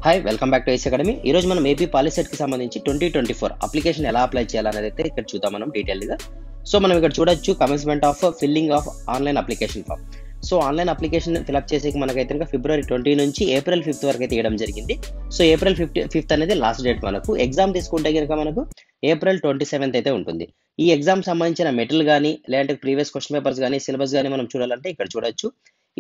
Hi welcome back to AC academy. ఈ రోజు మనం ఏపీ పాలిసెట్ కి సంబంధించి 2024 అప్లికేషన్ ఎలా అప్లై చేయాలనేది అయితే ఇక్కడ చూద్దాం మనం డీటెయిల్గా. సో మనం ఇక్కడ చూడొచ్చు commencement of filling of online application form. So online application fill up చేసేకి మనకైతే ఇంకా ఫిబ్రవరి 20 నుంచి ఏప్రిల్ 5 వరకు అయితే ఇవ్వడం జరిగింది. సో ఏప్రిల్ 5 అనేది లాస్ట్ డేట్. మనకు ఎగ్జామ్ తీసుకుంటే కనుక మనకు ఏప్రిల్ 27 అయితే ఉంటుంది. ఈ ఎగ్జామ్ సంబంధించిన మెటీరియల్ కానీ లేదంటే ప్రీవియస్ క్వశ్చన్ పేపర్స్ కానీ సిలబస్ కానీ మనం చూడాలంటే ఇక్కడ చూడొచ్చు.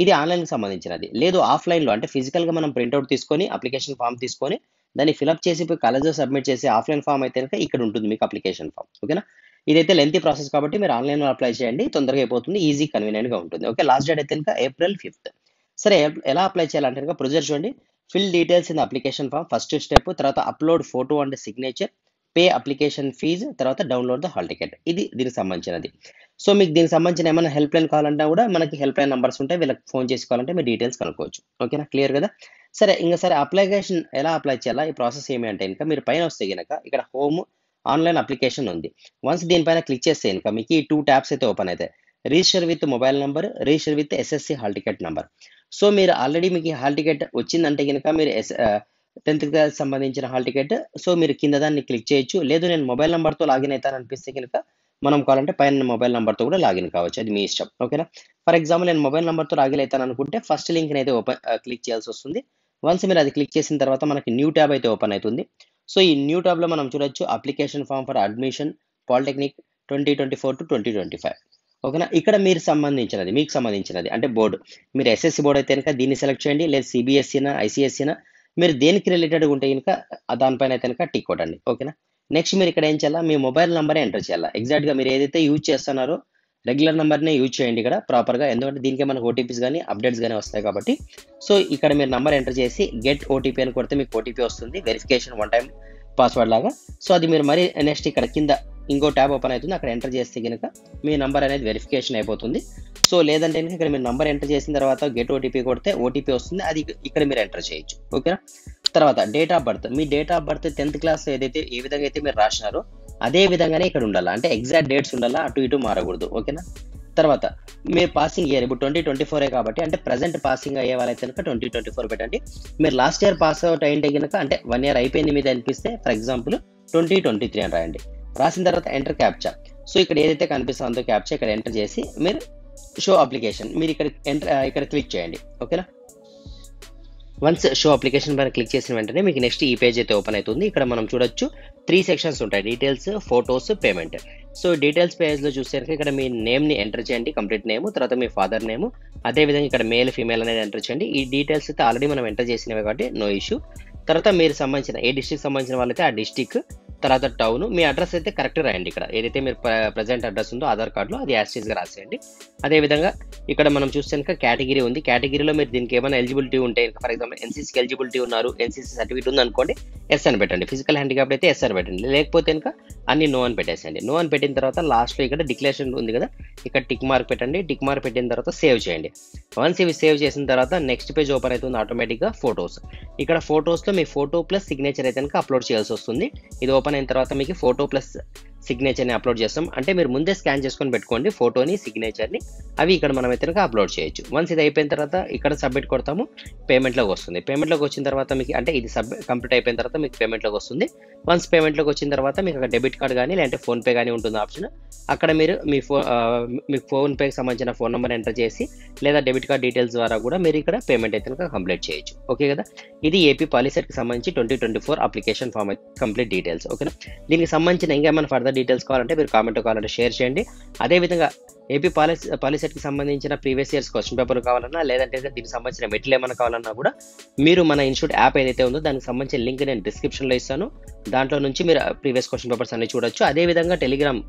ఇది ఆన్లైన్కి సంబంధించినది. లేదు ఆఫ్లైన్లో అంటే ఫిజికల్గా మనం ప్రింట్అవుట్ తీసుకొని అప్లికేషన్ ఫామ్ తీసుకొని దాన్ని ఫిల్అప్ చేసి కాలేజ్లో సబ్మిట్ చేసి ఆఫ్లైన్ ఫామ్ అయితే కనుక ఇక్కడ ఉంటుంది మీకు అప్లికేషన్ ఫామ్. ఓకేనా, ఇదైతే లెంతీ ప్రాసెస్ కాబట్టి మీరు ఆన్లైన్లో అప్లై చేయండి, తొందరగా అయిపోతుంది, ఈజీ కన్వీనియంట్గా ఉంటుంది. ఓకే, లాస్ట్ డేట్ అయితే కనుక ఏప్రిల్ 5. సరే, ఎలా అప్లై చేయాలంటే కనుక ప్రొసీజర్ చూడండి. Fill details in application form first step, తర్వాత upload photo and signature, pay application fees, తర్వాత డౌన్లోడ్ ద హాల్ టికెట్. ఇది దీనికి సంబంధించినది. సో మీకు దీనికి సంబంధించిన ఏమైనా హెల్ప్ లైన్ కావాలంటే కూడా మనకి హెల్ప్ లైన్ నంబర్స్ ఉంటాయి, వీళ్ళకి ఫోన్ చేసుకోవాలంటే మీ డీటెయిల్స్ కనుక్కోవచ్చు. ఓకేనా, క్లియర్ కదా. సరే అప్లికేషన్ ఎలా అప్లై చేయాలా, ఈ ప్రాసెస్ ఏమి అంటే ఇంకా మీరు పైన వస్తే కనుక ఇక్కడ హోమ్ ఆన్లైన్ అప్లికేషన్ ఉంది. వన్స్ దీనిపైన క్లిక్ చేస్తే కనుక మీకు ఈ 2 ట్యాబ్స్ అయితే ఓపెన్ అవుతాయి. Register with mobile number, register with SSC hall ticket number. So మీరు ఆల్రెడీ మీకు హాల్ టికెట్ వచ్చిందంటే కనుక మీరు 10th క్లాస్ సంబంధించిన హాల్ టికెట్. సో మీరు కింద దాన్ని క్లిక్ చేయొచ్చు. లేదు నేను మొబైల్ నెంబర్తో లాగిన్ అవుతాను అనిపిస్తే కనుక మనం కావాలంటే పైన మొబైల్ నెంబర్తో కూడా లాగిన్ కావచ్చు, అది మీ ఇష్టం. ఓకేనా, ఫర్ ఎగ్జాంపుల్ నేను మొబైల్ నెంబర్తో లాగిన్ అవుతాను అనుకుంటే ఫస్ట్ లింక్ని అయితే క్లిక్ చేయాల్సి వస్తుంది. వన్స్ మీరు అది క్లిక్ చేసిన తర్వాత మనకి న్యూ ట్యాబ్ అయితే ఓపెన్ అవుతుంది. సో ఈ న్యూ ట్యాబ్లో మనం చూడొచ్చు application form for admission polytechnic 2024 to 2025. ఓకేనా, ఇక్కడ మీకు సంబంధించినది అంటే బోర్డు. మీరు ఎస్ఎస్సి బోర్డు అయితే కనుక దీన్ని సెలెక్ట్ చేయండి, లేదు సిబిఎస్ఈనా ఐసిఎస్ఈనా మీరు దేనికి రిలేటెడ్గా ఉంటే కనుక దానిపైన అయితే కనుక టిక్ కొట్టండి. ఓకేనా, నెక్స్ట్ మీరు ఇక్కడ ఏం చేయాలా, మీ మొబైల్ నెంబరే ఎంటర్ చేయాలా. ఎగ్జాక్ట్గా మీరు ఏదైతే యూజ్ చేస్తున్నారో రెగ్యులర్ నెంబర్నే యూజ్ చేయండి ఇక్కడ ప్రాపర్గా, ఎందుకంటే దీనికే మనకు ఓటీపీస్ కానీ అప్డేట్స్ కానీ వస్తాయి కాబట్టి. సో ఇక్కడ మీరు నెంబర్ ఎంటర్ చేసి గెట్ ఓటీపీ అని కొడితే మీకు ఓటీపీ వస్తుంది, వెరిఫికేషన్ 1 టైం పాస్వర్డ్ లాగా. సో అది మీరు మరి నెక్స్ట్ ఇక్కడ కింద ఇంకో ట్యాబ్ ఓపెన్ అవుతుంది, అక్కడ ఎంటర్ చేస్తే కనుక మీ నంబర్ అనేది వెరిఫికేషన్ అయిపోతుంది. సో లేదంటే ఇక్కడ మీరు నంబర్ ఎంటర్ చేసిన తర్వాత గెట్ ఓటీపీ కొడితే ఓటీపీ వస్తుంది, అది ఇక్కడ మీరు ఎంటర్ చేయొచ్చు. ఓకేనా, తర్వాత date of birth, me date of birth 10th class ఏదైతే ఏ విధంగా అయితే మీరు రాసినారో అదే విధంగానే ఇక్కడ ఉండాలా, అంటే ఎగ్జాక్ట్ డేట్స్ ఉండాలా, అటు ఇటు మారకూడదు. ఓకేనా, తర్వాత మీరు పాసింగ్ ఇయర్ ఇప్పుడు 2024 కాబట్టి అంటే ప్రజెంట్ పాసింగ్ అయ్యే వాళ్ళైతే కనుక 2024 పెట్టండి. మీరు లాస్ట్ ఇయర్ పాస్ అవుట్ అయింటే కనుక అంటే 1 year అయిపోయింది మీద అనిపిస్తే ఫర్ ఎగ్జాంపుల్ 2023 అని రాయండి. రాసిన తర్వాత ఎంటర్ క్యాప్చా. సో ఇక్కడ ఏదైతే కనిపిస్తుందో క్యాప్చా ఇక్కడ ఎంటర్ చేసి మీరు షో అప్లికేషన్ మీరు ఇక్కడ క్లిక్ చేయండి. ఓకేనా, వన్స్ షో అప్లికేషన్ పైన క్లిక్ చేసిన వెంటనే మీకు నెక్స్ట్ ఈ పేజ్ అయితే ఓపెన్ అవుతుంది. ఇక్కడ మనం చూడొచ్చు 3 sections ఉంటాయి, details, photos, payment. So details పేజ్లో చూస్తే ఇక్కడ మీ నేమ్ని ఎంటర్ చేయండి, కంప్లీట్ నేమ్, తర్వాత మీ ఫాదర్ నేమ్, అదేవిధంగా ఇక్కడ మేల్ ఫీమేల్ అనేది ఎంటర్ చేయండి. ఈ డీటెయిల్స్ అయితే ఆల్రెడీ మనం ఎంటర్ చేసినవి కాబట్టి నో ఇష్యూ. తర్వాత మీరు సంబంధించిన ఏ డిస్ట్రిక్ట్ సంబంధించిన వాళ్ళైతే ఆ డిస్ట్రిక్ట్, తర్వాత టౌన్, మీ అడ్రస్ అయితే కరెక్ట్ రాయండి. ఇక్కడ ఏదైతే మీరు ప్రజెంట్ అడ్రస్ ఉందో ఆధార్ కార్డులో అది యాస్టీస్గా రాసేయండి. అదేవిధంగా ఇక్కడ మనం చూస్తే కేటగిరీ ఉంది, కేటగిరీలో మీరు దీనికి ఏమైనా ఎలిజిబిలిటీ ఉంటే ఫర్ ఎగ్జాంపుల్ ఎన్సీసీకి ఎలిజిబిలిటీ ఉన్నారు, ఎన్సీసీ సర్టిఫికేట్ ఉంది అనుకోండి ఎస్ అని పెట్టండి, ఫిజికల్ హ్యాండిక్యాప్డ్ అయితే ఎస్ అని పెట్టండి, లేకపోతే కనుక అన్ని నో అని పెట్టేసండి. నో అని పెట్టిన తర్వాత లాస్ట్లో ఇక్కడ డిక్లరేషన్ ఉంది కదా, ఇక్కడ టిక్ మార్క్ పెట్టండి. టిక్ మార్క్ పెట్టిన తర్వాత సేవ్ చేయండి. వన్స్ ఇవి సేవ్ చేసిన తర్వాత నెక్స్ట్ పేజ్ ఓపెన్ అవుతుంది ఆటోమేటిక్గా ఫొటోస్. ఇక్కడ ఫొటోస్లో మీ ఫోటో ప్లస్ సిగ్నేచర్ అయితే కనుక అప్లోడ్ చేయాల్సి వస్తుంది. ఇది ఓపెన్ అయిన తర్వాత మీకు ఫోటో ప్లస్ సిగ్నేచర్ని అప్లోడ్ చేస్తాం, అంటే మీరు ముందే స్కాన్ చేసుకొని పెట్టుకోండి ఫోటోని సిగ్నేచర్ని, అవి ఇక్కడ మనం అయితే కనుక అప్లోడ్ చేయొచ్చు. వన్స్ ఇది అయిపోయిన తర్వాత ఇక్కడ సబ్మిట్ కొడతాము, పేమెంట్లోకి వస్తుంది. పేమెంట్లోకి వచ్చిన తర్వాత మీకు అంటే ఇది కంప్లీట్ అయిపోయిన తర్వాత మీకు పేమెంట్లోకి వస్తుంది. వన్స్ పేమెంట్లోకి వచ్చిన తర్వాత మీకు అక్కడ డెబిట్ కార్డ్ కానీ లేదంటే ఫోన్పే కానీ ఉంటుంది ఆప్షన్. అక్కడ మీరు మీ ఫోన్పేకి సంబంధించిన ఫోన్ నెంబర్ ఎంటర్ చేసి లేదా డెబిట్ కార్డ్ డీటెయిల్స్ ద్వారా కూడా మీరు ఇక్కడ పేమెంట్ అయితే కనుక కంప్లీట్ చేయొచ్చు. ఓకే కదా, ఇది ఏపీ పాలిసెట్కి సంబంధించి 2024 అప్లికేషన్ ఫామ్ కంప్లీట్ డీటెయిల్స్. ఓకేనా, దీనికి సంబంధించిన ఇంకేమైనా ఫర్దర్ డీటెయిల్స్ కావాలంటే మీరు కామెంట్ కావాలంటే షేర్ చేయండి. అదేవిధంగా ఏపీ పాలిసెట్కి సంబంధించిన ప్రీవియస్ ఇయర్స్ క్వశ్చన్ పేపర్ కావాలన్నా లేదంటే దీనికి సంబంధించిన మెటీరియల్ ఏమైనా కావాలన్నా కూడా మీరు మన ఇన్స్టిట్యూట్ యాప్ ఏదైతే ఉందో దానికి సంబంధించిన లింక్ నేను డిస్క్రిప్షన్లో ఇస్తాను, దాంట్లో నుంచి మీరు ప్రీవియస్ క్వశ్చన్ పేపర్స్ అన్ని చూడొచ్చు. అదేవిధంగా టెలిగ్రామ్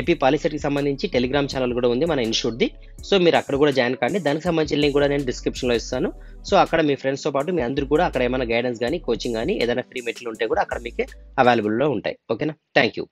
ఏపీ పాలిసెట్కి సంబంధించి టెలిగ్రామ్ ఛానల్ కూడా ఉంది మన ఇన్స్టిట్యూట్ది. సో మీరు అక్కడ కూడా జాయిన్ కాండి, దానికి సంబంధించిన లింక్ కూడా నేను డిస్క్రిప్షన్లో ఇస్తాను. సో అక్కడ మీ ఫ్రెండ్స్తో పాటు మీ అందరూ కూడా అక్కడ ఏమైనా గైడెన్స్ కానీ కోచింగ్ కానీ ఏదైనా ఫ్రీ మెటీరియల్ ఉంటే కూడా అక్కడ మీకు అవైలబుల్లో ఉంటాయి. ఓకేనా, థ్యాంక్ యూ.